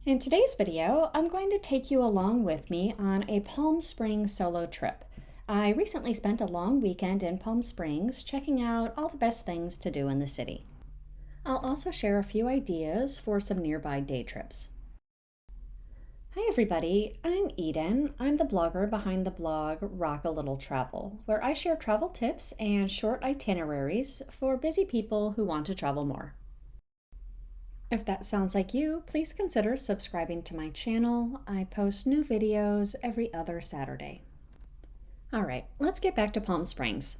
In today's video, I'm going to take you along with me on a Palm Springs solo trip. I recently spent a long weekend in Palm Springs checking out all the best things to do in the city. I'll also share a few ideas for some nearby day trips. Hi everybody, I'm Eden. I'm the blogger behind the blog Rock a Little Travel, where I share travel tips and short itineraries for busy people who want to travel more. If that sounds like you, please consider subscribing to my channel. I post new videos every other Saturday. All right, let's get back to Palm Springs.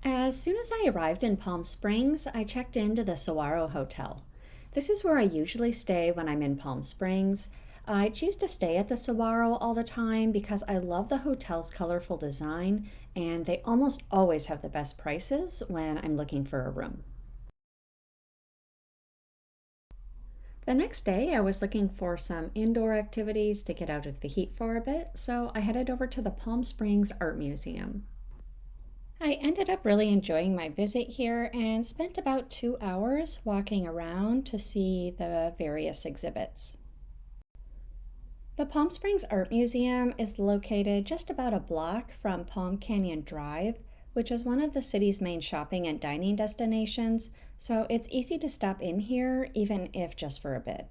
As soon as I arrived in Palm Springs, I checked into the Saguaro Hotel. This is where I usually stay when I'm in Palm Springs. I choose to stay at the Saguaro all the time because I love the hotel's colorful design, and they almost always have the best prices when I'm looking for a room. The next day, I was looking for some indoor activities to get out of the heat for a bit, so I headed over to the Palm Springs Art Museum. I ended up really enjoying my visit here and spent about 2 hours walking around to see the various exhibits. The Palm Springs Art Museum is located just about a block from Palm Canyon Drive, which is one of the city's main shopping and dining destinations, so it's easy to stop in here even if just for a bit.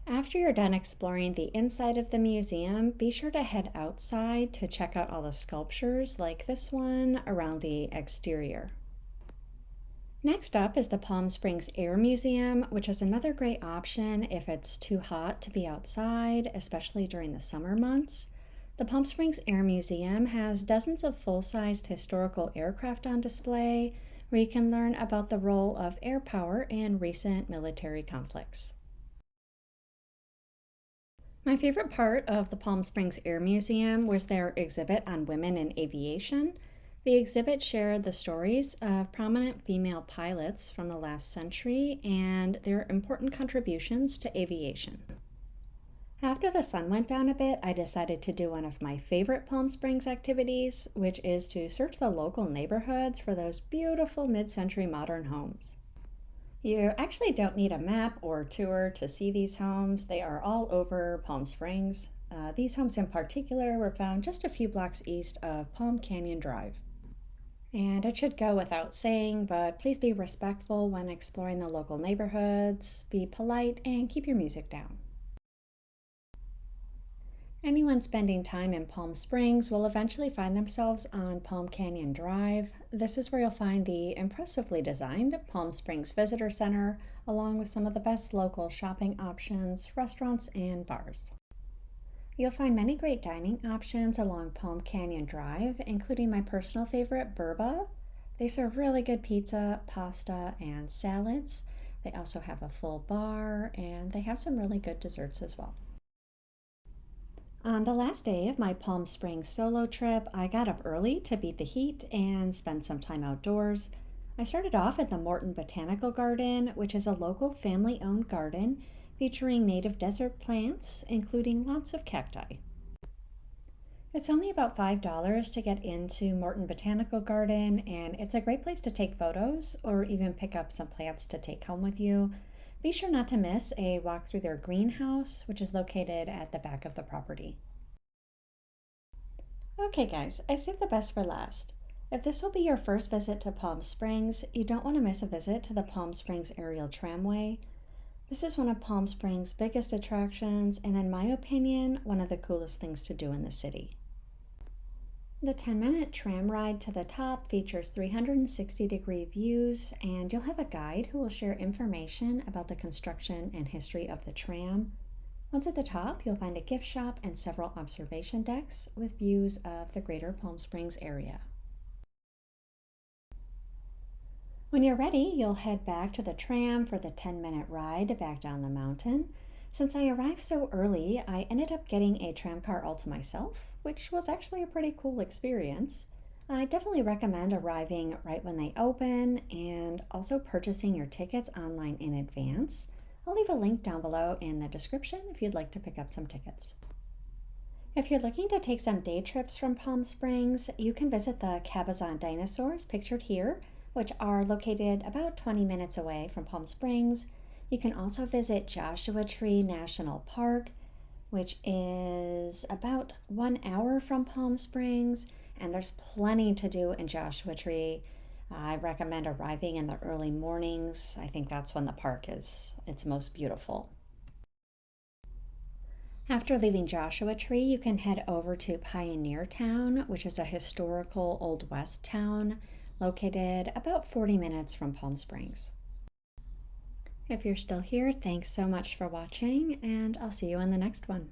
After you're done exploring the inside of the museum, be sure to head outside to check out all the sculptures like this one around the exterior. Next up is the Palm Springs Air Museum, which is another great option if it's too hot to be outside, especially during the summer months. The Palm Springs Air Museum has dozens of full-sized historical aircraft on display, where you can learn about the role of air power in recent military conflicts. My favorite part of the Palm Springs Air Museum was their exhibit on women in aviation. The exhibit shared the stories of prominent female pilots from the last century and their important contributions to aviation. After the sun went down a bit, I decided to do one of my favorite Palm Springs activities, which is to search the local neighborhoods for those beautiful mid-century modern homes. You actually don't need a map or tour to see these homes. They are all over Palm Springs. These homes in particular were found just a few blocks east of Palm Canyon Drive. And it should go without saying, but please be respectful when exploring the local neighborhoods, be polite, and keep your music down. Anyone spending time in Palm Springs will eventually find themselves on Palm Canyon Drive. This is where you'll find the impressively designed Palm Springs Visitor Center, along with some of the best local shopping options, restaurants, and bars. You'll find many great dining options along Palm Canyon Drive, including my personal favorite, Burba. They serve really good pizza, pasta, and salads. They also have a full bar, and they have some really good desserts as well. On the last day of my Palm Springs solo trip, I got up early to beat the heat and spend some time outdoors. I started off at the Moorten Botanical Garden, which is a local family-owned garden featuring native desert plants, including lots of cacti. It's only about $5 to get into Moorten Botanical Garden, and it's a great place to take photos or even pick up some plants to take home with you. Be sure not to miss a walk through their greenhouse, which is located at the back of the property. Okay guys, I saved the best for last. If this will be your first visit to Palm Springs, you don't want to miss a visit to the Palm Springs Aerial Tramway. This is one of Palm Springs' biggest attractions, and in my opinion, one of the coolest things to do in the city. The 10-minute tram ride to the top features 360-degree views, and you'll have a guide who will share information about the construction and history of the tram. Once at the top, you'll find a gift shop and several observation decks with views of the greater Palm Springs area. When you're ready, you'll head back to the tram for the 10-minute ride back down the mountain. Since I arrived so early, I ended up getting a tram car all to myself, which was actually a pretty cool experience. I definitely recommend arriving right when they open and also purchasing your tickets online in advance. I'll leave a link down below in the description if you'd like to pick up some tickets. If you're looking to take some day trips from Palm Springs, you can visit the Cabazon Dinosaurs pictured here, which are located about 20 minutes away from Palm Springs. You can also visit Joshua Tree National Park, which is about 1 hour from Palm Springs, and there's plenty to do in Joshua Tree. I recommend arriving in the early mornings. I think that's when the park is its most beautiful. After leaving Joshua Tree, you can head over to Pioneertown, which is a historical Old West town located about 40 minutes from Palm Springs. If you're still here, thanks so much for watching, and I'll see you in the next one.